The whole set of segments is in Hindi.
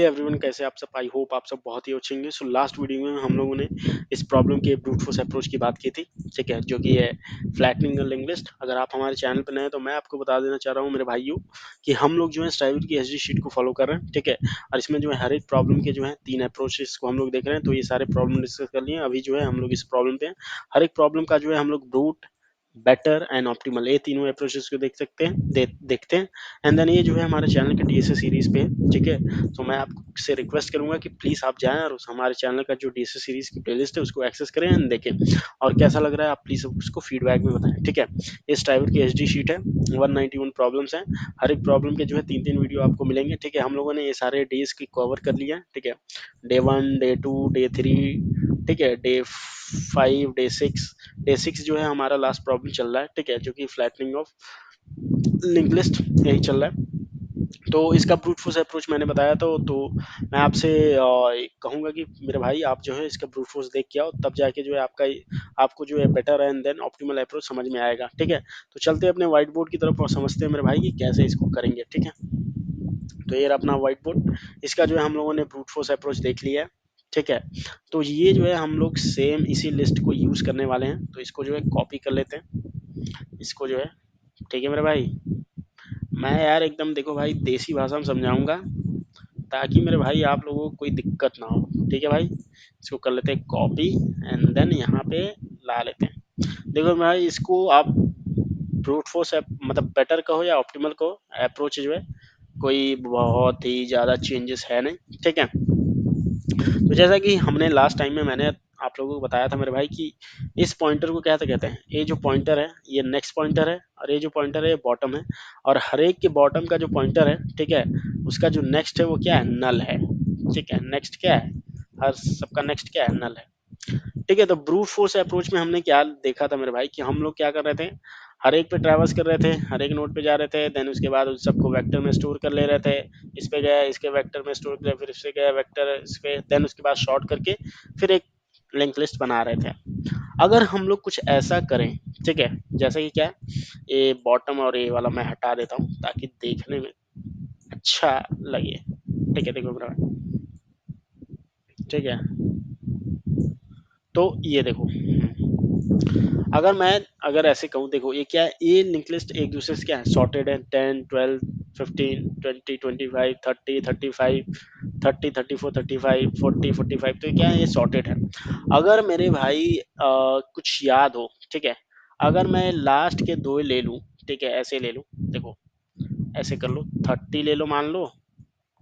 एवरीवन, कैसे आप सब? आई होप आप सब बहुत ही अच्छे होंगे। सो लास्ट वीडियो में हम लोगों ने इस प्रॉब्लम के ब्रूट फोर्स अप्रोच की बात की थी, ठीक है, जो कि है फ्लैटनिंग द लिंक लिस्ट। अगर आप हमारे चैनल पर नए हैं तो मैं आपको बता देना चाह रहा हूँ मेरे भाइयों कि हम लोग जो है स्ट्राइवर की एसडी शीट को फॉलो कर रहे हैं, ठीक है। और इसमें जो है हर एक प्रॉब्लम के जो है 3 अप्रोचेस को हम लोग देख रहे हैं। तो ये सारे प्रॉब्लम डिस्कस कर लिए। अभी जो है हम लोग इस प्रॉब्लम पे हैं। हर एक प्रॉब्लम का जो है हम लोग ब्रूट, बेटर एंड ऑप्टिमल, ये तीनों अप्रोचेस को देख सकते हैं, देखते हैं। एंड देन ये जो है हमारे चैनल के डीएसए सीरीज पे है, ठीक है। तो मैं आपसे रिक्वेस्ट करूंगा कि प्लीज आप जाएं और हमारे चैनल का जो डीएसए सीरीज की प्लेलिस्ट है उसको एक्सेस करें एंड देखें। और कैसा लग रहा है आप प्लीज उसको फीडबैक में बताएं, ठीक है। इस ड्राइवर की एचडी शीट है, 191 प्रॉब्लम्स हैं। हर एक प्रॉब्लम के जो है 3-3 वीडियो आपको मिलेंगे, ठीक है। हम लोगों ने ये सारे डेज की कवर कर लिया है, ठीक है। डे 1, डे 2, डे 3, ठीक है, डे 5, डे 6 जो है हमारा लास्ट प्रॉब्लम चल रहा है, ठीक है, जो कि फ्लैटनिंग ऑफ लिंक लिस्ट यही चल रहा है। तो इसका ब्रूट फोर्स अप्रोच मैंने बताया तो मैं आपसे कहूंगा कि मेरे भाई आप जो है इसका ब्रूट फोर्स देख के आओ, तब जाके जो है आपको जो है better and then optimal approach समझ में आएगा, ठीक है। तो चलते हैं अपने व्हाइट बोर्ड की तरफ और समझते हैं मेरे भाई कि कैसे इसको करेंगे, ठीक है। तो ये रहा अपना व्हाइट बोर्ड। इसका जो है हम लोगों ने ब्रूट फोर्स अप्रोच देख लिया है, ठीक है। तो ये जो है हम लोग सेम इसी लिस्ट को यूज करने वाले हैं। तो इसको जो है कॉपी कर लेते हैं, इसको जो है, ठीक है मेरे भाई। मैं यार एकदम देखो भाई देसी भाषा में समझाऊंगा ताकि मेरे भाई आप लोगों को कोई दिक्कत ना हो, ठीक है भाई। इसको कर लेते हैं कॉपी एंड देन यहाँ पे ला लेते हैं। देखो भाई इसको आप ब्रूट फोर्स मतलब बेटर कहो या ऑप्टिमल कहो, अप्रोच जो है कोई बहुत ही ज़्यादा चेंजेस है नहीं, ठीक है। तो जैसा कि हमने लास्ट टाइम में मैंने आप लोगों को बताया था मेरे भाई कि इस पॉइंटर को क्या कहते हैं। ये जो पॉइंटर है ये नेक्स्ट पॉइंटर है, और ये जो पॉइंटर है ये बॉटम है। और हर एक के बॉटम का जो पॉइंटर है, ठीक है, उसका जो नेक्स्ट है वो क्या है, नल है, ठीक है। नेक्स्ट क्या है, हर सबका नेक्स्ट क्या है, नल है, ठीक है। तो ब्रूट फोर्स अप्रोच में हमने क्या देखा था मेरे भाई कि हम लोग क्या कर रहे थे, हर एक पे ट्रैवर्स कर रहे थे, हर एक नोड पे जा रहे थे, देन उसके बाद उस सबको वेक्टर में स्टोर कर ले रहे थे। इस पे गया इसके वेक्टर में स्टोर किया, फिर इस पे गया वेक्टर इस पे, देन उसके बाद शॉर्ट करके फिर एक लिंक लिस्ट बना रहे थे। अगर हम लोग कुछ ऐसा करें, ठीक है, जैसे कि क्या है, ये बॉटम और ये वाला मैं हटा देता हूँ ताकि देखने में अच्छा लगे, ठीक है। देखो मेरा, ठीक है। तो ये देखो, अगर ऐसे कहूँ, देखो ये क्या है, ये लिंक लिस्ट एक दूसरे से क्या है, सॉर्टेड है। 10, 12, 15, 20, 25, 30, 35, 30, 34, 35, 40, 45, तो ये क्या है, ये सॉर्टेड है। अगर मेरे भाई कुछ याद हो, ठीक है, अगर मैं लास्ट के दो ले लूँ, ठीक है, ऐसे ले लूँ, देखो ऐसे कर लो, 30 ले लो मान लो,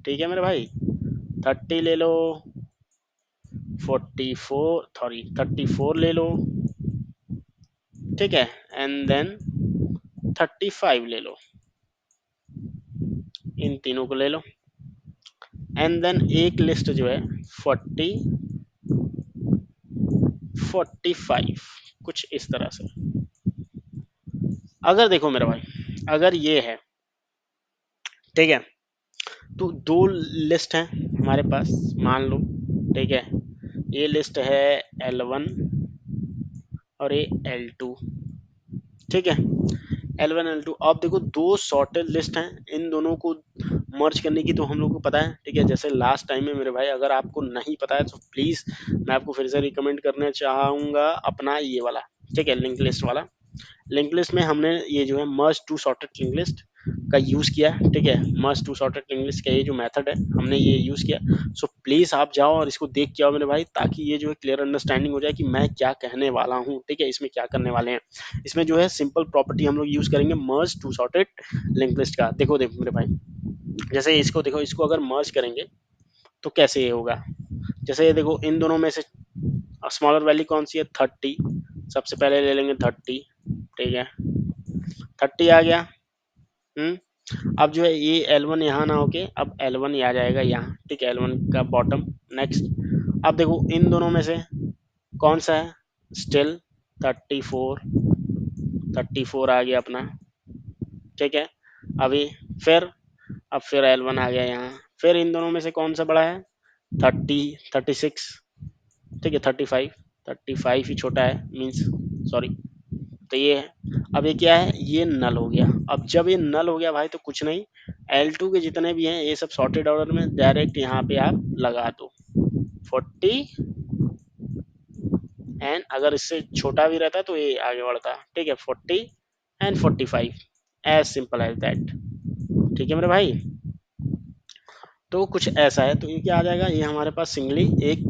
ठीक है मेरे भाई, 30 ले लो, 44 सॉरी 34 ले लो, ठीक है, एंड देन 35 ले लो, इन तीनों को ले लो। एंड देन एक लिस्ट जो है 45 कुछ इस तरह से। अगर देखो मेरा भाई, अगर ये है, ठीक है, तो दो लिस्ट हैं हमारे पास, मान लो, ठीक है। ये लिस्ट है L1 और ये L2, ठीक है। L1 L2, अब देखो दो सॉर्टेड लिस्ट हैं, इन दोनों को मर्ज करने की तो हम लोग को पता है, ठीक है। जैसे लास्ट टाइम में मेरे भाई, अगर आपको नहीं पता है तो प्लीज मैं आपको फिर से रिकमेंड करना चाहूंगा अपना ये वाला, ठीक है, लिंक लिस्ट वाला। लिंक लिस्ट में हमने ये जो है merge to sorted link list का यूज किया, ठीक है। Merge to sorted link list का ये जो मेथड है हमने ये यूज किया। सो प्लीज आप जाओ और इसको देख के आओ मेरे भाई, ताकि ये जो है क्लियर अंडरस्टैंडिंग हो जाए कि मैं क्या कहने वाला हूँ, ठीक है। इसमें क्या करने वाले हैं, इसमें जो है सिंपल प्रॉपर्टी हम लोग यूज करेंगे मर्ज टू सॉर्टेड लिंक लिस्ट का। देखो देखो मेरे भाई, जैसे इसको देखो, इसको अगर मर्ज करेंगे तो कैसे ये होगा। जैसे ये देखो, इन दोनों में से स्मॉलर वैल्यू कौन सी है, 30, सबसे पहले ले लेंगे 30, ठीक है। 30 आ गया, अब जो है ये L1 यहाँ ना होके अब L1 ही आ जाएगा यहाँ, ठीक है, L1 का बॉटम। नेक्स्ट, अब देखो इन दोनों में से कौन सा है, स्टिल 34, 34 आ गया अपना, ठीक है। अभी फिर अब फिर L1 आ गया यहाँ, फिर इन दोनों में से कौन सा बड़ा है, 30, 36, ठीक है, 35, 35 ही छोटा है, मीन्स सॉरी तो ये है। अब ये क्या है, ये नल हो गया। अब जब ये नल हो गया भाई तो कुछ नहीं, L2 के जितने भी हैं ये सब सॉर्टेड ऑर्डर में डायरेक्ट यहाँ पे आप लगा दो 40, एंड अगर इससे छोटा भी रहता तो ये आगे बढ़ता, ठीक है, 40 and 45, as simple as that. ठीक है मेरे भाई, तो कुछ ऐसा है। तो ये क्या आ जाएगा, ये हमारे पास सिंगली एक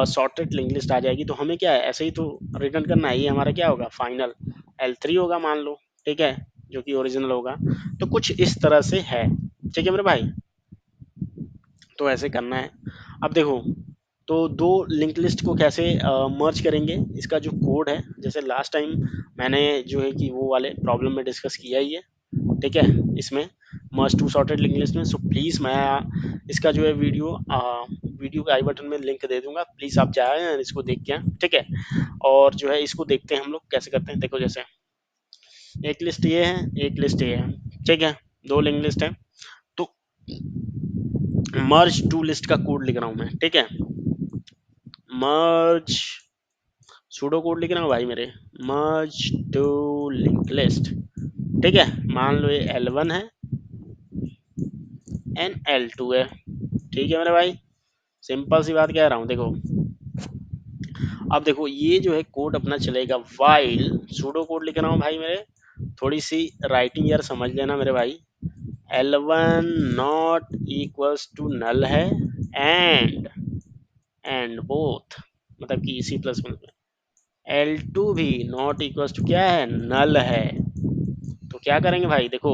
सॉर्टेड लिंक लिस्ट आ जाएगी। तो हमें क्या है, ऐसे ही तो रिटर्न करना है। ये हमारा क्या होगा, फाइनल L3 होगा मान लो, ठीक है, जो कि ओरिजिनल होगा। तो कुछ इस तरह से है, ठीक है मेरे भाई, तो ऐसे करना है। अब देखो, तो दो लिंक लिस्ट को कैसे मर्ज करेंगे, इसका जो कोड है, जैसे लास्ट टाइम मैंने जो है कि वो वाले प्रॉब्लम में डिस्कस किया ही है, ठीक है, इसमें मर्ज टू सॉर्टेड लिंक लिस्ट में। सो प्लीज़ मैं इसका जो है वीडियो के आई बटन में लिंक दे दूंगा, प्लीज़ आप जाएं और इसको देख के आएं, ठीक है। और जो है इसको देखते हैं हम लोग कैसे करते हैं। देखो जैसे एक लिस्ट ये है, एक लिस्ट ये है, ठीक है, दो लिंक लिस्ट है। तो मर्ज टू लिस्ट का कोड लिख रहा हूँ मैं, ठीक है, मर्ज सूडो कोड लिख रहा हूँ भाई मेरे, मर्ज टू लिंक लिस्ट, ठीक है। मान लो ये L1 है एंड L2 है, ठीक है मेरे भाई, सिंपल सी बात कह रहा हूँ। देखो अब देखो ये जो है कोड अपना चलेगा वाइल, सूडो कोड लिख रहा हूँ भाई मेरे, थोड़ी सी राइटिंग यार समझ लेना मेरे भाई। L1 not equals to null है, एंड बोथ, मतलब कि सी प्लस में L2 भी नॉट इक्वल्स टू क्या है, नल है। तो क्या करेंगे भाई, देखो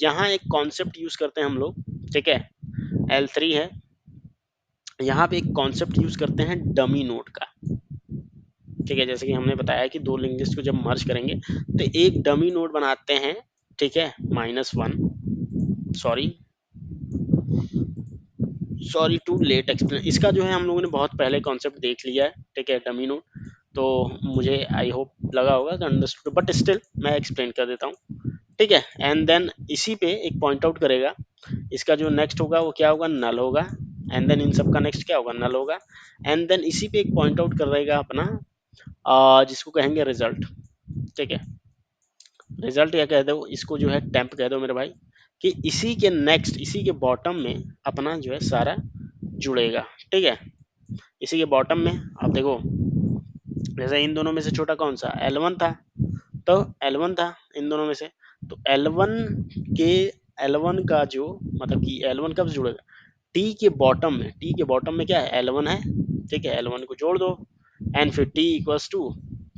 यहाँ एक कॉन्सेप्ट यूज करते हैं हम लोग, ठीक है, L3 है, यहाँ पे एक कॉन्सेप्ट यूज करते हैं डमी नोड का, ठीक है। जैसे कि हमने बताया कि दो लिंक लिस्ट को जब मर्ज करेंगे तो एक डमी नोड बनाते हैं, ठीक है, -1, sorry sorry to late explain, इसका जो है हम लोगों ने बहुत पहले कॉन्सेप्ट देख लिया है, ठीक है, डमी नोड। तो मुझे आई होप लगा होगा कि अंडरस्टूड, बट स्टिल मैं एक्सप्लेन कर देता हूँ, ठीक है। एंड देन इसी पे एक पॉइंट आउट करेगा, इसका जो नेक्स्ट होगा वो क्या होगा, नल होगा। एंड देन इन सब का नेक्स्ट क्या होगा, नल होगा। एंड देन इसी पे एक पॉइंट आउट कर रहेगा अपना जिसको कहेंगे रिजल्ट, ठीक है, रिजल्ट या कह दो इसको जो है टेम्प कह दो मेरे भाई, कि इसी के नेक्स्ट, इसी के बॉटम में अपना जो है सारा जुड़ेगा, ठीक है, इसी के बॉटम में। अब देखो जैसे इन दोनों में से छोटा कौन सा, L1 था, तो L1 था इन दोनों में से, तो L1 के L1 का जो मतलब कि L1 कब जुड़ेगा, टी के बॉटम में, टी के बॉटम में क्या है, L1 है, ठीक है, L1 को जोड़ दो, एंड फिर टी इक्वल्स टू,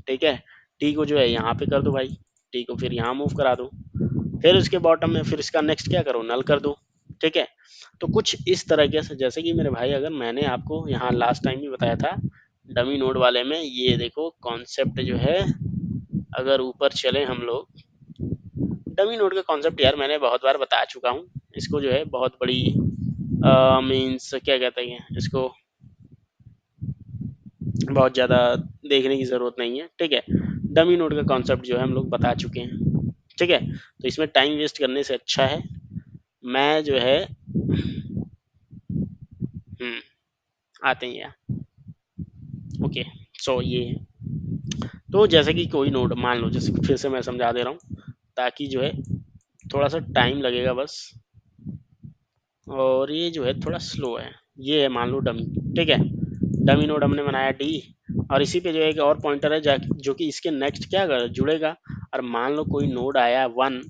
ठीक है, टी को जो है यहाँ पे कर दो भाई, टी को फिर यहाँ मूव करा दो, फिर उसके बॉटम में फिर इसका नेक्स्ट क्या करो, नल कर दो, ठीक है। तो कुछ इस तरीके से, जैसे कि मेरे भाई अगर मैंने आपको यहाँ लास्ट टाइम भी बताया था डमी नोड वाले में, ये देखो कॉन्सेप्ट जो है, अगर ऊपर चले हम लोग, डमी नोड का कॉन्सेप्ट यार मैंने बहुत बार बता चुका हूँ, इसको जो है बहुत बड़ी मीन्स क्या कहते हैं इसको, बहुत ज़्यादा देखने की ज़रूरत नहीं है, ठीक है। डमी नोड का कॉन्सेप्ट जो है हम लोग बता चुके हैं, ठीक है। तो इसमें टाइम वेस्ट करने से अच्छा है मैं जो है आते हैं यार, ओके। सो ये है, तो जैसे कि कोई नोड मान लो, जैसे फिर से मैं समझा दे रहा हूँ ताकि जो है थोड़ा सा टाइम लगेगा बस, और ये जो है थोड़ा स्लो है। ये है मान लो डमी, ठीक है, डमी नोड हमने बनाया डी, और इसी पे जो है एक और पॉइंटर है जो कि इसके नेक्स्ट क्या जुड़ेगा। और मान लो कोई नोड आया 1,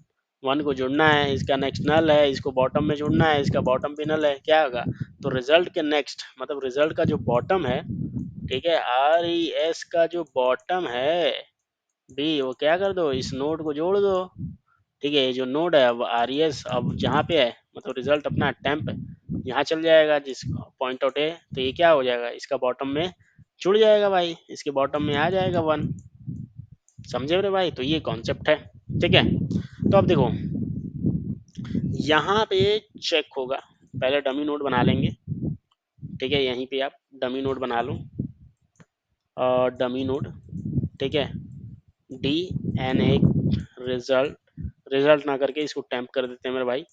1 को जुड़ना है, इसका नेक्स्ट नल है, इसको बॉटम में जुड़ना है, इसका बॉटम भी नल है, क्या होगा, तो रिजल्ट के नेक्स्ट मतलब रिजल्ट का जो बॉटम है, ठीक है, RES का जो बॉटम है बी, वो क्या कर दो, इस नोड को जोड़ दो, ठीक है। ये जो नोड है अब RES अब जहाँ पे है, मतलब रिजल्ट अपना टेम्प यहाँ चल जाएगा जिस पॉइंट आउट है, तो ये क्या हो जाएगा, इसका बॉटम में जुड़ जाएगा भाई, इसके बॉटम में आ जाएगा 1, समझे मेरे भाई। तो ये कॉन्सेप्ट है, ठीक है। तो अब देखो यहाँ पे चेक होगा, पहले डमी नोड बना लेंगे, ठीक है, यहीं पे आप डमी नोड बना लो, और डमी नोड, ठीक है, डी एन एक रिजल्ट, रिजल्ट ना करके इसको टेम्प कर देते हैं मेरे भाई,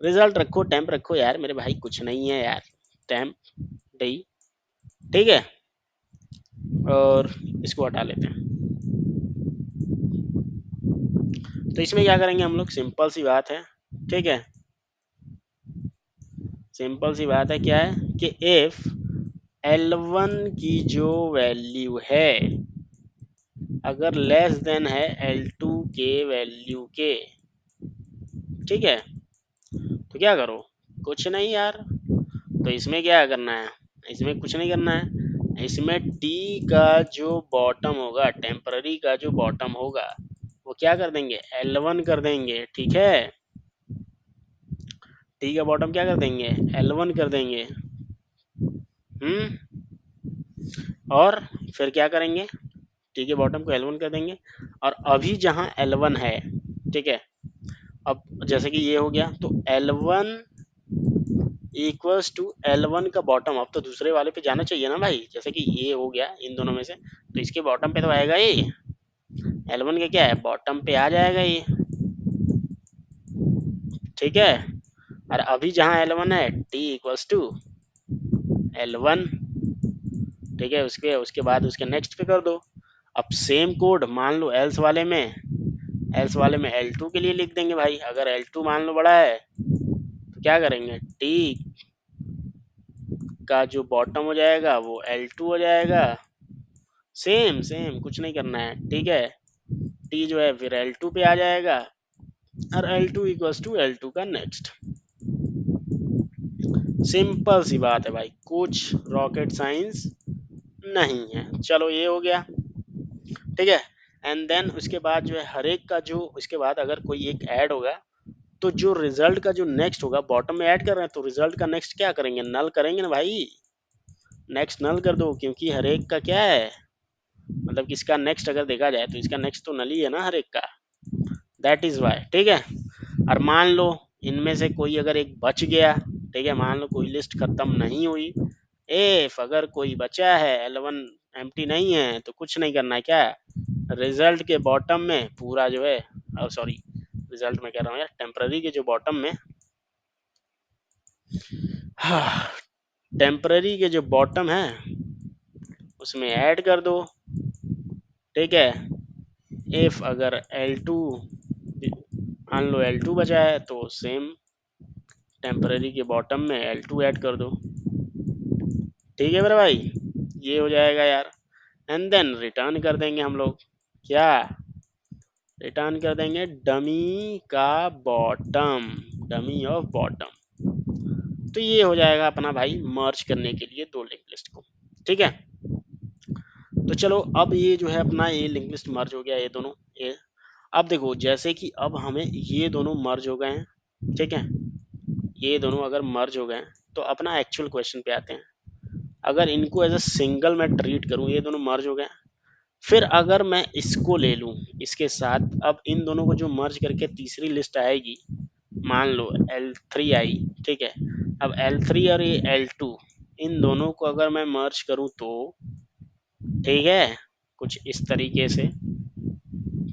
रिजल्ट रखो टेम्प रखो यार मेरे भाई, कुछ नहीं है यार, टेम्प डी, ठीक है, और इसको हटा लेते हैं, तो इसमें क्या करेंगे हम लोग, सिंपल सी बात है, ठीक है, सिंपल सी बात है, क्या है कि इफ L1 की जो वैल्यू है अगर लेस देन है L2 के वैल्यू के, ठीक है, तो क्या करो, कुछ नहीं यार, तो इसमें क्या करना है, इसमें कुछ नहीं करना है, इसमें T का जो बॉटम होगा, टेम्पररी का जो बॉटम होगा, वो क्या कर देंगे, L1 कर देंगे, ठीक है, T का बॉटम क्या कर देंगे, L1 कर देंगे, हम्म, और फिर क्या करेंगे, T के बॉटम को L1 कर देंगे, और अभी जहां L1 है, ठीक है, अब जैसे कि ये हो गया, तो L1 इक्वल्स टू L1 का बॉटम, अब तो दूसरे वाले पे जाना चाहिए ना भाई, जैसे कि ये हो गया इन दोनों में से, तो इसके बॉटम पे तो आएगा ये, L1 के क्या है, बॉटम पे आ जाएगा ये, ठीक है, और अभी जहां L1 है, T इक्वल्स टू L1, ठीक है, उसके उसके बाद उसके नेक्स्ट पे कर दो, अब सेम कोड मान लो एल्स वाले में L2 के लिए लिख देंगे भाई, अगर L2 मान लो बड़ा है, तो क्या करेंगे, T का जो बॉटम हो जाएगा वो L2 हो जाएगा, सेम सेम कुछ नहीं करना है, ठीक है, T जो है फिर L2 पे आ जाएगा, और L2 इक्वल्स टू L2 का नेक्स्ट, सिंपल सी बात है भाई, कुछ रॉकेट साइंस नहीं है, चलो ये हो गया, ठीक है, एंड देन उसके बाद जो है हर एक का जो उसके बाद अगर कोई एक ऐड होगा, तो जो रिजल्ट का जो नेक्स्ट होगा, बॉटम में ऐड कर रहे हैं तो रिजल्ट का नेक्स्ट क्या करेंगे, नल करेंगे ना भाई, नेक्स्ट नल कर दो, क्योंकि हर एक का क्या है, मतलब किसका नेक्स्ट अगर देखा जाए तो इसका नेक्स्ट तो नल ही है ना हर एक का, दैट इज वाई, ठीक है, और मान लो इनमें से कोई अगर एक बच गया, ठीक है, मान लो कोई लिस्ट खत्म नहीं हुई, इफ अगर कोई बचा है L1 एम्प्टी नहीं है, तो कुछ नहीं करना है, क्या रिजल्ट के बॉटम में पूरा जो है, और सॉरी रिजल्ट में कह रहा हूँ यार, टेम्पररी के जो बॉटम में, टेम्पररी के जो बॉटम है उसमें ऐड कर दो, ठीक है, इफ अगर L2 मान लो L2 बचा है, तो सेम टेम्पररी के बॉटम में L2 ऐड कर दो, ठीक है मेरे भाई, ये हो जाएगा यार, एंड देन रिटर्न कर देंगे हम लोग, क्या रिटर्न कर देंगे, डमी का बॉटम, डमी ऑफ बॉटम, तो ये हो जाएगा अपना भाई मर्ज करने के लिए दो लिंक लिस्ट को, ठीक है, तो चलो अब ये जो है अपना ये लिंक लिस्ट मर्ज हो गया, ये दोनों, ये अब देखो जैसे कि अब हमें ये दोनों मर्ज हो गए हैं, ठीक है, ये दोनों अगर मर्ज हो गए हैं, तो अपना एक्चुअल क्वेश्चन पे आते हैं, अगर इनको एज अ सिंगल मैं ट्रीट करूं, ये दोनों मर्ज हो गए, फिर अगर मैं इसको ले लूं इसके साथ, अब इन दोनों को जो मर्ज करके तीसरी लिस्ट आएगी, मान लो L3 आई, ठीक है, अब L3 और ये L2, इन दोनों को अगर मैं मर्ज करूं तो, ठीक है, कुछ इस तरीके से,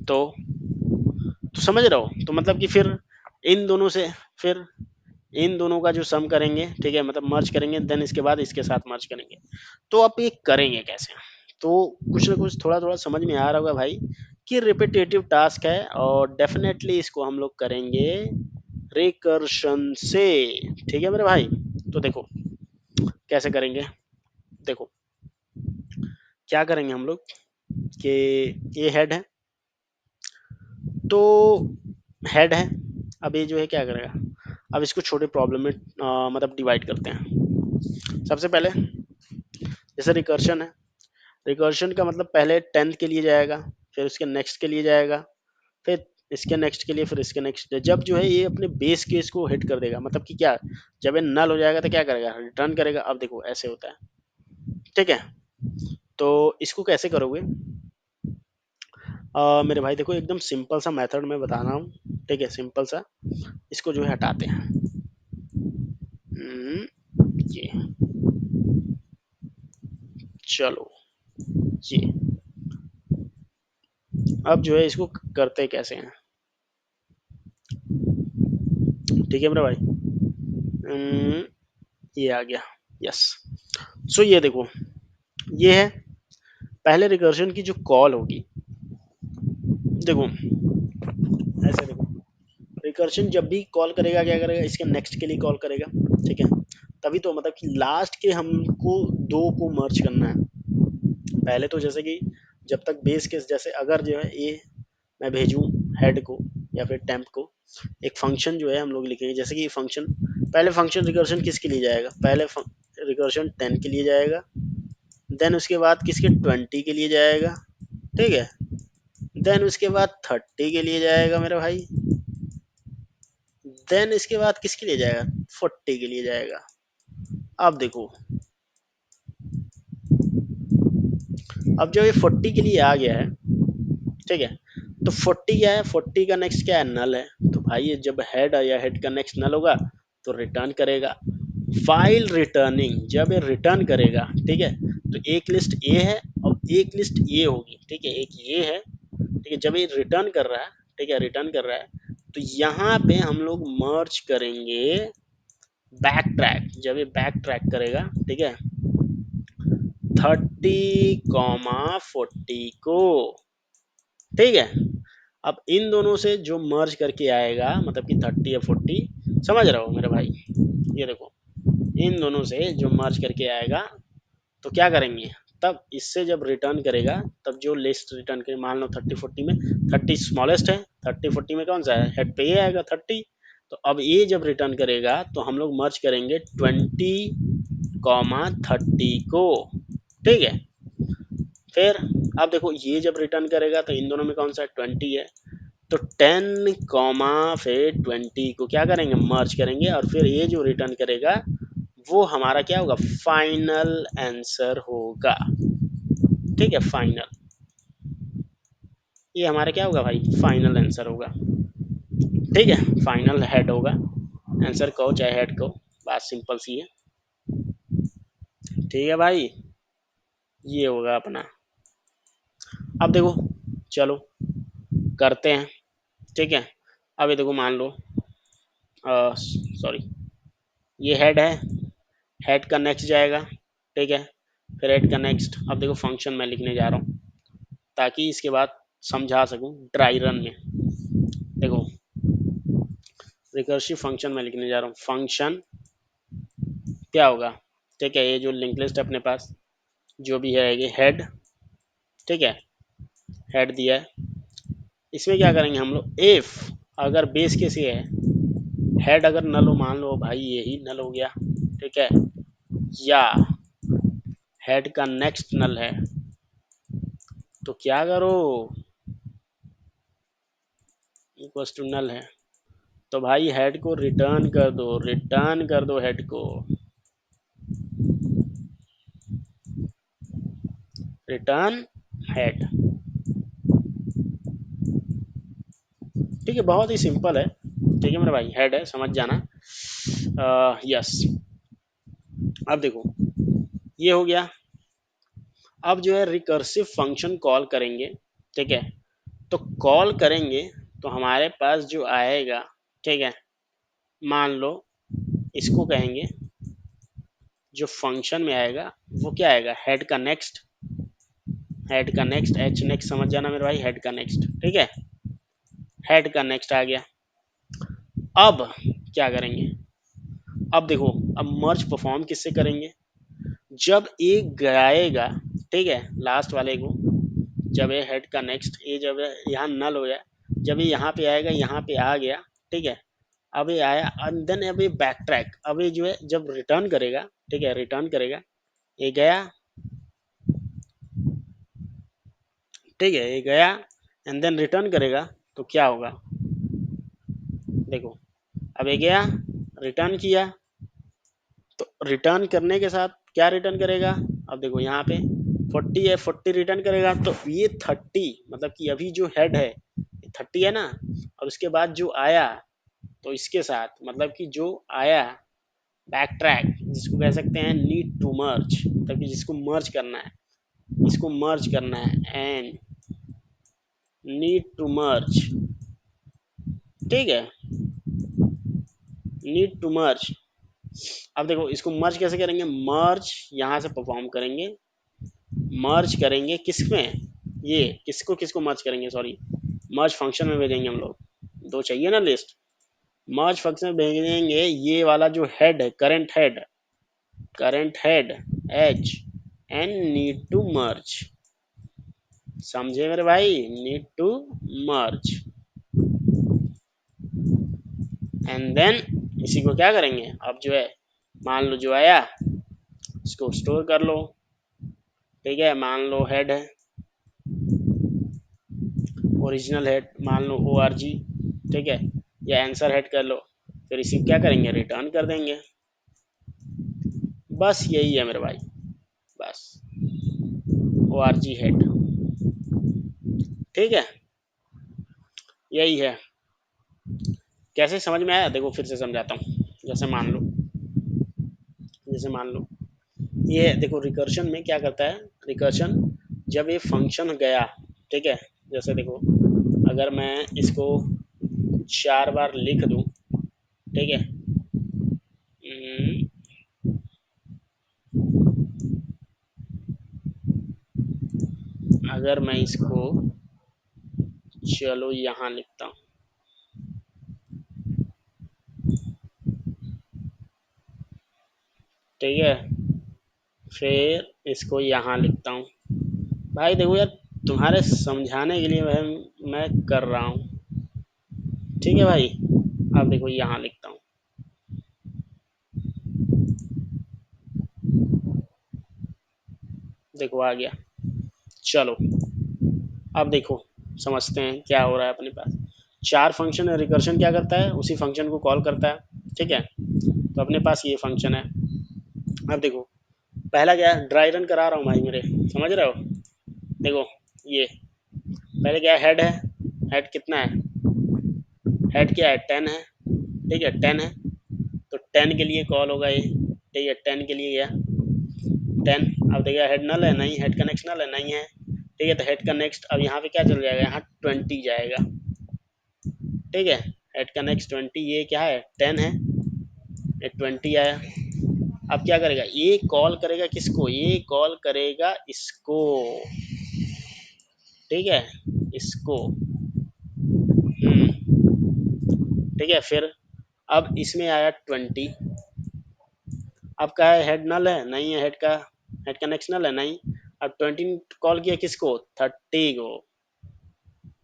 तो समझ रहे हो, तो मतलब कि फिर इन दोनों से, फिर इन दोनों का जो सम करेंगे, ठीक है, मतलब मर्ज करेंगे, देन इसके बाद इसके साथ मर्ज करेंगे, तो अब ये करेंगे कैसे, तो कुछ ना कुछ थोड़ा थोड़ा समझ में आ रहा होगा भाई, कि रिपीटेटिव टास्क है, और डेफिनेटली इसको हम लोग करेंगे रिकर्शन से, ठीक है मेरे भाई, तो देखो कैसे करेंगे, देखो क्या करेंगे हम लोग, कि ये हेड है, तो हेड है, अब ये जो है क्या करेगा, अब इसको छोटे प्रॉब्लम में मतलब डिवाइड करते हैं, सबसे पहले जैसे रिकर्शन है, रिकर्शन का मतलब पहले 10th के लिए जाएगा, फिर उसके नेक्स्ट के लिए जाएगा, फिर इसके नेक्स्ट के लिए, फिर इसके नेक्स्ट, जब जो है ये अपने बेस केस को हिट कर देगा, मतलब कि क्या, जब ये नल हो जाएगा तो क्या करेगा, रिटर्न करेगा, अब देखो ऐसे होता है, ठीक है, तो इसको कैसे करोगे, मेरे भाई देखो एकदम सिंपल सा मेथड मैं बता रहा हूँ, ठीक है, सिंपल सा, इसको जो है हटाते हैं, ये चलो, ये अब जो है इसको करते कैसे हैं, ठीक है मेरा भाई, ये आ गया, यस, सो ये देखो, ये है पहले रिकर्शन की जो कॉल होगी, देखो ऐसे देखो, रिकर्शन जब भी कॉल करेगा क्या करेगा, इसके नेक्स्ट के लिए कॉल करेगा, ठीक है। तभी तो मतलब कि लास्ट के हमको दो को मर्ज करना है। पहले तो जैसे कि जब तक बेस केस, जैसे अगर जो है ये मैं भेजूं हेड को या फिर टेम्प को, एक फंक्शन जो है हम लोग लिखेंगे, जैसे कि फंक्शन, पहले फंक्शन रिकर्शन किसके लिए जाएगा, पहले रिकर्शन 10 के लिए जाएगा, देन उसके बाद किसके 20 के लिए जाएगा, ठीक है, देन उसके बाद 30 के लिए जाएगा मेरे भाई, देन इसके बाद किसके लिए जाएगा, 40 के लिए जाएगा। अब देखो, अब जब ये 40 के लिए आ गया है, ठीक है, तो 40 क्या है, 40 का नेक्स्ट क्या है, नल है। तो भाई ये जब हेड या हेड का नेक्स्ट नल होगा तो रिटर्न करेगा। फाइल रिटर्निंग, जब ये रिटर्न करेगा, ठीक है, तो एक लिस्ट ए है और एक लिस्ट ए होगी, ठीक है, एक ये है, ठीक है, जब ये रिटर्न कर रहा है, ठीक है, रिटर्न कर रहा है, तो यहाँ पे हम लोग मर्ज करेंगे बैक ट्रैक, जब ये बैक ट्रैक करेगा, ठीक है, 30, 40 को, ठीक है। अब इन दोनों से जो मर्ज करके आएगा, मतलब कि 30 या 40, समझ रहे हो मेरे भाई, ये देखो, इन दोनों से जो मर्ज करके आएगा, तो क्या करेंगे, तब इससे जब रिटर्न करेगा, तब जो लिस्ट रिटर्न करें, मान लो 30 40 में 30 स्मॉलेस्ट है, 30 40 में कौन सा है, हेड पे ये आएगा 30। तो अब ये जब रिटर्न करेगा तो हम लोग मर्ज करेंगे 20, 30 को, ठीक है। फिर अब देखो, ये जब रिटर्न करेगा तो इन दोनों में कौन सा 20 है, तो 10, फिर 20 को क्या करेंगे, मर्ज करेंगे, और फिर ये जो रिटर्न करेगा वो हमारा क्या होगा, फाइनल आंसर होगा, ठीक है, फाइनल, ये हमारा क्या होगा भाई, फाइनल आंसर होगा, ठीक है, फाइनल हेड होगा, आंसर कहो चाहे हेड कहो, बात सिंपल सी है, ठीक है भाई, ये होगा अपना। अब देखो, चलो करते हैं, ठीक है। अब ये देखो, मान लो, सॉरी, ये हेड है, हेड का नेक्स्ट जाएगा, ठीक है, फिर हेड का नेक्स्ट, अब देखो फंक्शन मैं लिखने जा रहा हूँ ताकि इसके बाद समझा सकूं ड्राई रन में। देखो, रिकर्सिव फंक्शन मैं लिखने जा रहा हूँ, फंक्शन क्या होगा, ठीक है, ये जो लिंक लिस्ट है अपने पास, जो भी है ये हेड, ठीक है, हेड दिया है, इसमें क्या करेंगे हम लोग, इफ अगर बेस केस ये है, हेड अगर नल हो, मान लो भाई यही नल हो गया, ठीक है, या हेड का नेक्स्ट नल है, तो क्या करो, इक्वल्स टू नल है, तो भाई हेड को रिटर्न कर दो, रिटर्न कर दो हेड को, रिटर्न हेड, ठीक है, बहुत ही सिंपल है, ठीक है मेरा भाई, हेड है, समझ जाना, यस। अब देखो, ये हो गया। अब जो है रिकर्सिव फंक्शन कॉल करेंगे, ठीक है, तो कॉल करेंगे तो हमारे पास जो आएगा, ठीक है, मान लो इसको कहेंगे, जो फंक्शन में आएगा वो क्या आएगा, हेड का नेक्स्ट, हेड का नेक्स्ट, एच नेक्स्ट, समझ जाना मेरे भाई, हेड का नेक्स्ट, ठीक है, हेड का नेक्स्ट आ गया। अब क्या करेंगे, अब देखो, अब मर्ज परफॉर्म किससे करेंगे, जब एक गाएगा, ठीक है, लास्ट वाले को, जब ये हेड का नेक्स्ट, ये जब यहाँ नल हो जाए, जब ये यहाँ पे आएगा, यहाँ पे आ गया, ठीक है, अब ये आया, एंड देन अब ये बैक ट्रैक, अब ये जो है जब रिटर्न करेगा, ठीक है, रिटर्न करेगा, ये गया, ठीक है, ये गया, एंड देन रिटर्न करेगा, तो क्या होगा, देखो, अब ये गया, रिटर्न किया, तो रिटर्न करने के साथ क्या रिटर्न करेगा, अब देखो यहाँ पे 40 है, 40 रिटर्न करेगा, तो ये 30, मतलब कि अभी जो हेड है 30 है ना, और उसके बाद जो आया, तो इसके साथ मतलब कि जो आया बैक ट्रैक, जिसको कह सकते हैं नीड टू मर्ज, मतलब कि जिसको मर्ज करना है, इसको मर्ज करना है, एंड नीड टू मर्ज, ठीक है, नीड टू मर्ज। अब देखो इसको मर्ज कैसे करेंगे, मर्ज यहाँ से परफॉर्म करेंगे, मर्ज करेंगे किस में, ये किसको किसको मर्ज करेंगे, सॉरी, मर्ज फंक्शन में भेजेंगे हम लोग, दो चाहिए ना लिस्ट। मर्ज फंक्शन भेजेंगे ये वाला जो हेड है, current head H and need to merge, समझे मेरे भाई, need to merge and then इसी को क्या करेंगे, अब जो है मान लो जो आया इसको स्टोर कर लो। ठीक है, मान लो हेड है, ओरिजिनल हेड मान लो ओ आर जी, ठीक है, या आंसर हेड कर लो, फिर इसी क्या करेंगे, रिटर्न कर देंगे। बस यही है मेरे भाई, बस ओ आर जी हेड। ठीक है, यही है। कैसे समझ में आया, देखो फिर से समझाता हूँ। जैसे मान लो ये देखो रिकर्शन में क्या करता है, रिकर्शन जब ये फंक्शन गया, ठीक है, जैसे देखो अगर मैं इसको 4 बार लिख दूं, ठीक है, अगर मैं इसको चलो यहाँ लिखता हूँ, ठीक है, फिर इसको यहाँ लिखता हूँ। भाई देखो यार, तुम्हारे समझाने के लिए मैं कर रहा हूँ। ठीक है भाई, अब देखो यहाँ लिखता हूँ, देखो आ गया। चलो अब देखो समझते हैं क्या हो रहा है अपने पास। चार फंक्शन है, रिकर्शन क्या करता है, उसी फंक्शन को कॉल करता है। ठीक है, तो अपने पास ये फंक्शन है। अब देखो पहला क्या है, ड्राई रन करा रहा हूँ भाई मेरे, समझ रहे हो। देखो ये पहले क्या है, हेड है, हेड कितना है, हेड क्या है, 10 है। ठीक है 10 है, तो 10 के लिए कॉल होगा ये। ठीक है 10 के लिए गया 10। अब देखिए हेड नल है, नहीं, हेड का नेक्स्ट नल है, नहीं है। ठीक है, तो हेड का नेक्स्ट अब यहाँ पे क्या चल जाएगा, यहाँ 20 जाएगा। ठीक है, हेड का नेक्स्ट 20, ये क्या है 10 है, ये 20 आया। अब क्या करेगा, ये कॉल करेगा किसको, ये कॉल करेगा इसको। ठीक है, इसको। ठीक है, फिर अब इसमें आया 20। अब क्या है, हेड नल है, नहीं है, हेड का नेक्स्ट नल है, नहीं। अब 20 कॉल किया किसको, 30 को।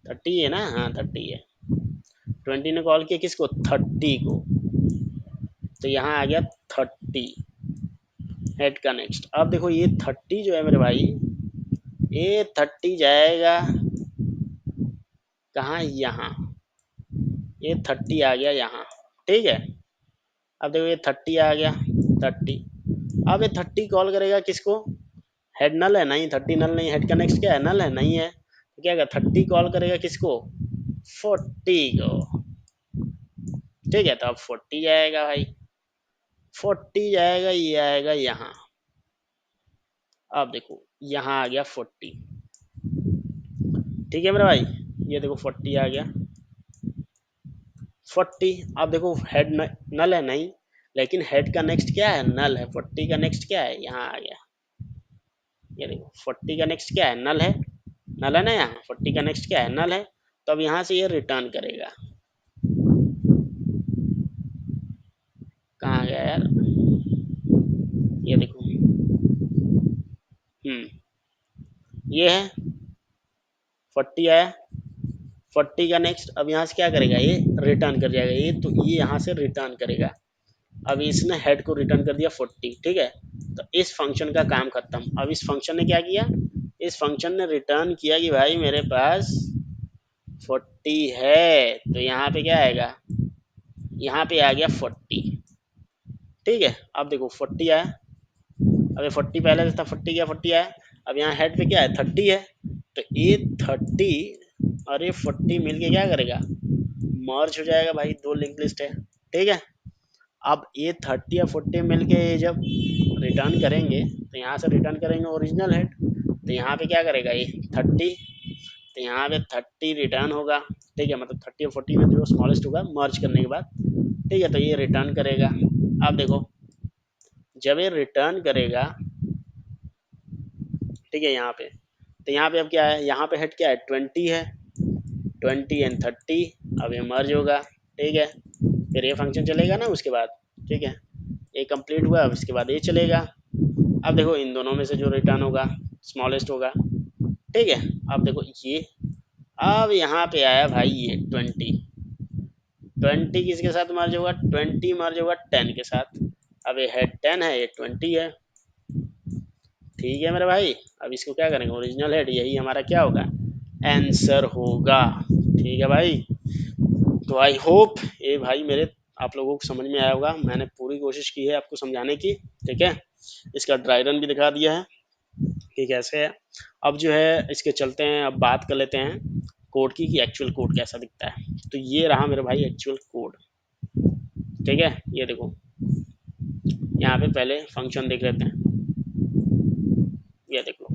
30 है ना, हाँ 30 है। 20 ने कॉल किया किसको, 30 को, तो यहाँ आ गया 30 हेड का नेक्स्ट। अब देखो ये 30 जो है मेरे भाई, ये 30 जाएगा कहाँ, यहाँ, ये 30 आ गया यहाँ। ठीक है, अब देखो ये 30 आ गया, 30। अब ये 30 कॉल करेगा किसको, हेड नल है, नहीं 30 नल नहीं, हेड का नेक्स्ट क्या है, नल है, नहीं है, तो क्या 30 कॉल करेगा किसको, 40 को। ठीक है, तो अब 40 जाएगा भाई, 40 जाएगा, ये आएगा यहाँ। अब देखो यहाँ आ गया 40। ठीक है मेरा भाई, ये देखो 40 आ गया, 40। अब देखो हेड नल है, नहीं, लेकिन हेड का नेक्स्ट क्या है, नल है, 40 का नेक्स्ट क्या है, यहाँ आ गया। ये देखो 40 का नेक्स्ट क्या है, नल है ना, यहाँ 40 का नेक्स्ट क्या है, नल है। तो अब यहाँ से ये रिटर्न करेगा, कहाँ गया यार, ये देखो, ये है 40 आया, 40 का नेक्स्ट अब यहाँ से क्या करेगा, ये रिटर्न कर जाएगा, ये तो ये यहाँ से रिटर्न करेगा। अब इसने हेड को रिटर्न कर दिया 40। ठीक है, तो इस फंक्शन का काम खत्म। अब इस फंक्शन ने क्या किया, इस फंक्शन ने रिटर्न किया कि भाई मेरे पास 40 है, तो यहाँ पे क्या आएगा, यहाँ पे आ गया 40। ठीक है, अब देखो 40 आया, अब ये 40 पहले से था, 40 गया 40 आया। अब यहाँ हेड पे क्या है, 30 है, तो ये 30 और ये 40 मिलके क्या करेगा, मर्ज हो जाएगा भाई, दो लिंक लिस्ट है। ठीक है, अब ये 30 या 40 मिलके जब रिटर्न करेंगे, तो यहाँ से रिटर्न करेंगे ओरिजिनल हेड, तो यहाँ पे क्या करेगा ये 30, तो यहाँ पे 30 रिटर्न होगा। ठीक है, मतलब 30 और 40 में जो स्मॉलेस्ट होगा मर्ज करने के बाद। ठीक है, तो ये रिटर्न करेगा। अब देखो जब ये रिटर्न करेगा, ठीक है, यहाँ पे, तो यहाँ पे अब क्या है, यहाँ पे हेड क्या है, 20 है, 20 एंड 30। अब ये मर्ज होगा, ठीक है, फिर ये फंक्शन चलेगा ना उसके बाद, ठीक है, ये कंप्लीट हुआ, अब इसके बाद ये चलेगा। अब देखो इन दोनों में से जो रिटर्न होगा स्मॉलेस्ट होगा, ठीक है। अब देखो ये, अब यहाँ पे आया भाई ये 20, 20 किसके साथ मर्ज होगा, 20 मर्ज होगा 10 के साथ। अब ये हेड 10 है, ये 20 है, ठीक है मेरे भाई। अब इसको क्या करेंगे, ओरिजिनल हेड, यही हमारा क्या होगा, आंसर होगा, ठीक है भाई। तो आई होप ये भाई मेरे आप लोगों को समझ में आया होगा, मैंने पूरी कोशिश की है आपको समझाने की, ठीक है। इसका ड्राई रन भी दिखा दिया है कि कैसे है। अब जो है इसके चलते हैं, अब बात कर लेते हैं कोड की कि एक्चुअल कोड कैसा दिखता है। तो ये रहा मेरे भाई एक्चुअल कोड, ठीक है। ये देखो यहाँ पे पहले फंक्शन देख लेते हैं, ये देख लो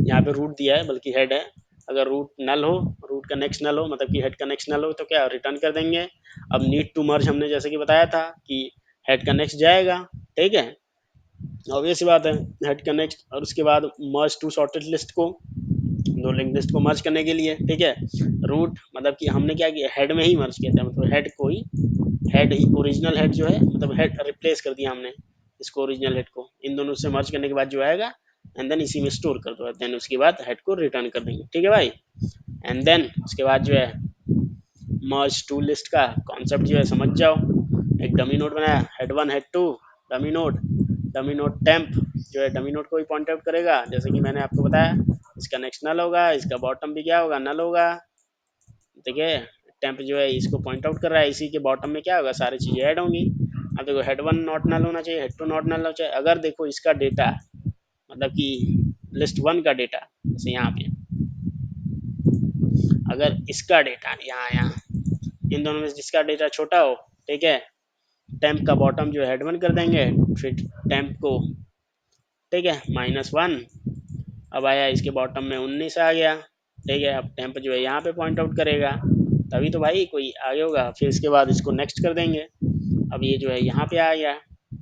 यहाँ पे रूट दिया है बल्कि हेड है। अगर रूट नल हो, रूट का नेक्स्ट नल हो, मतलब कि हेड का नेक्स्ट नल हो, तो क्या रिटर्न कर देंगे। अब नीड टू मर्ज हमने जैसे कि बताया था कि हेड का नेक्स्ट जाएगा, ठीक है, ऑब्वियस सी बात है, हेड का नेक्स्ट। और उसके बाद मर्ज टू सॉर्टेड लिस्ट को, दो लिंक लिस्ट को मर्ज करने के लिए, ठीक है। रूट मतलब कि हमने क्या किया, हेड में ही मर्ज किया था, मतलब हेड को ही, हेड ही ओरिजिनल हेड जो है, मतलब हेड रिप्लेस कर दिया हमने इसको, ओरिजिनल हेड को इन दोनों से मर्ज करने के बाद जो आएगा, एंड देन इसी में स्टोर कर दो, देन उसके बाद हेड को रिटर्न कर देंगे, ठीक है भाई। एंड देन उसके बाद जो है मर्ज टू लिस्ट का कॉन्सेप्ट जो है समझ जाओ। एक डमी नोड बनाया, head one head two, dummy node, dummy node temp जो है डमी नोड को ही पॉइंट आउट करेगा, जैसे कि मैंने आपको बताया। इसका नेक्स्ट नल होगा, इसका बॉटम भी क्या होगा, नल होगा, ठीक है। टेम्प जो है इसको पॉइंट आउट कर रहा है, इसी के बॉटम में क्या होगा, सारी चीजें ऐड होंगी। अब देखो हेड वन नॉट नल होना चाहिए, हेड टू नॉट नल होना चाहिए। अगर देखो इसका डेटा, मतलब कि लिस्ट वन का डेटा, जैसे यहाँ पे अगर इसका डेटा यहाँ इन दोनों में से जिसका डेटा छोटा हो, ठीक है, टेम्प का बॉटम जो है हेड वन कर देंगे, फिर टेम्प को, ठीक है, -1। अब आया इसके बॉटम में 19 आ गया, ठीक है। अब टेम्प जो है यहाँ पे पॉइंट आउट करेगा, तभी तो भाई कोई आगे होगा। फिर इसके बाद इसको नेक्स्ट कर देंगे। अब ये जो है यहाँ पे आ गया,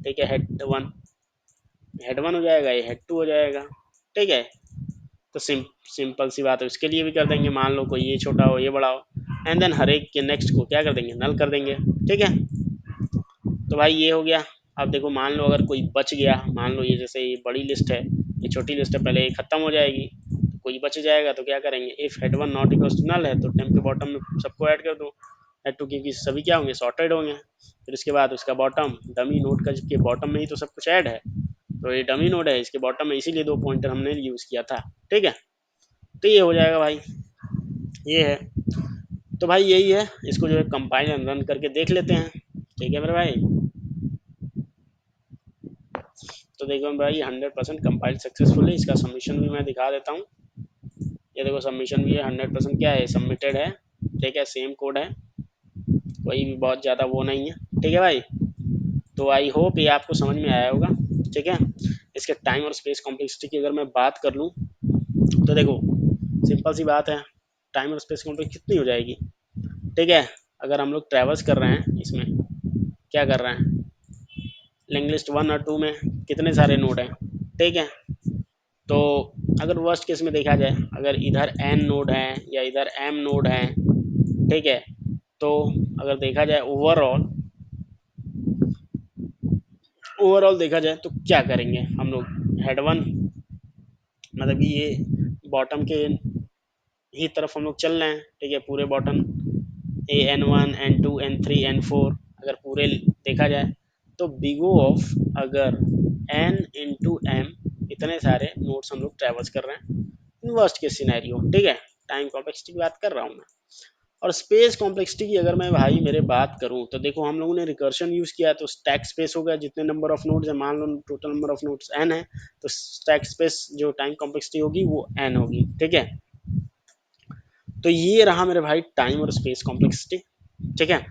ठीक है, हेड वन हो जाएगा, ये हेड टू हो जाएगा, ठीक है। तो सिंपल सी बात है, उसके लिए भी कर देंगे। मान लो कोई ये छोटा हो, ये बड़ा हो, एंड देन हर एक के नेक्स्ट को क्या कर देंगे, नल कर देंगे, ठीक है। तो भाई ये हो गया। अब देखो मान लो अगर कोई बच गया, मान लो ये जैसे ये बड़ी लिस्ट है, ये छोटी लिस्ट है, पहले ये खत्म हो जाएगी, तो कोई बच जाएगा, तो क्या करेंगे, if head one not equal to null है, तो टेम्प के बॉटम में सबको ऐड कर दो, हेड टू, क्योंकि सभी क्या होंगे, सॉर्टेड होंगे। फिर उसके बाद उसका बॉटम, डमी नोड का के बॉटम में ही तो सब कुछ ऐड है, तो ये डमी नोड है, इसके बॉटम में इसीलिए दो पॉइंटर हमने यूज किया था, ठीक है। तो ये हो जाएगा भाई, ये है। तो भाई यही है, इसको जो है कंपाइल एंड रन करके देख लेते हैं, ठीक है मेरे भाई। तो देखो भाई 100% कंपाइल सक्सेसफुली, इसका सबमिशन भी मैं दिखा देता हूँ। ये देखो सबमिशन भी है, 100% क्या है, सबमिटेड है, ठीक है, सेम कोड है, कोई भी बहुत ज़्यादा वो नहीं है, ठीक है भाई। तो आई होप ये आपको समझ में आया होगा, ठीक है। इसके टाइम और स्पेस कॉम्प्लेक्सिटी की अगर मैं बात कर लूँ, तो देखो सिंपल सी बात है, टाइम और स्पेस कॉम्प्लेक्सिटी कितनी हो जाएगी, ठीक है। अगर हम लोग ट्रैवल्स कर रहे हैं, इसमें क्या कर रहे हैं, लिंक लिस्ट वन और टू में कितने सारे नोड हैं, ठीक है। तो अगर वर्स्ट केस में देखा जाए, अगर इधर एन नोड है या इधर एम नोड है, ठीक है, तो अगर देखा जाए ओवरऑल, देखा जाए तो क्या करेंगे हम लोग, हेड वन मतलब कि ये बॉटम के ही तरफ हम लोग चल रहे हैं, ठीक है, पूरे bottom A N one N two N three N four, अगर पूरे देखा जाए तो बिगो ऑफ, अगर एन इंटू एम इतने सारे नोट्स हम लोग ट्रेवल्स कर रहे हैं, इन वर्स्ट के सिनेरियो, ठीक है। टाइम कॉम्प्लेक्सिटी की बात कर रहा हूँ मैं। और स्पेस कॉम्प्लेक्सिटी की अगर मैं भाई मेरे बात करूं, तो देखो हम लोगों ने रिकर्शन यूज किया है, तो स्टैक स्पेस हो गया, जितने नंबर ऑफ नोड्स है, मान लो total number of nodes N है, तो स्टैक स्पेस जो टाइम कॉम्प्लेक्सिटी होगी वो एन होगी, ठीक है। तो ये रहा मेरे भाई टाइम और स्पेस कॉम्प्लेक्सिटी, ठीक है।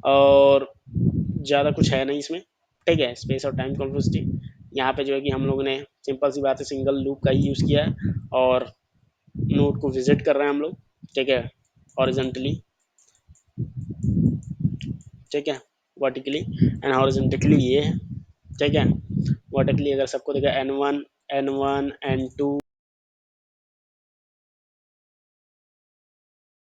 और ज़्यादा कुछ है नहीं इसमें, ठीक है, स्पेस और टाइम कॉम्प्लेक्सिटी। यहाँ पे जो है कि हम लोगों ने सिंपल सी बात है, सिंगल लूप का ही यूज़ किया है, और नोड को विजिट कर रहे हैं हम लोग, ठीक है, हॉरिजॉन्टली, ठीक है, वर्टिकली एंड हॉरिजॉन्टली ये है, ठीक है। वर्टिकली अगर सबको देखा, एन वन एन टू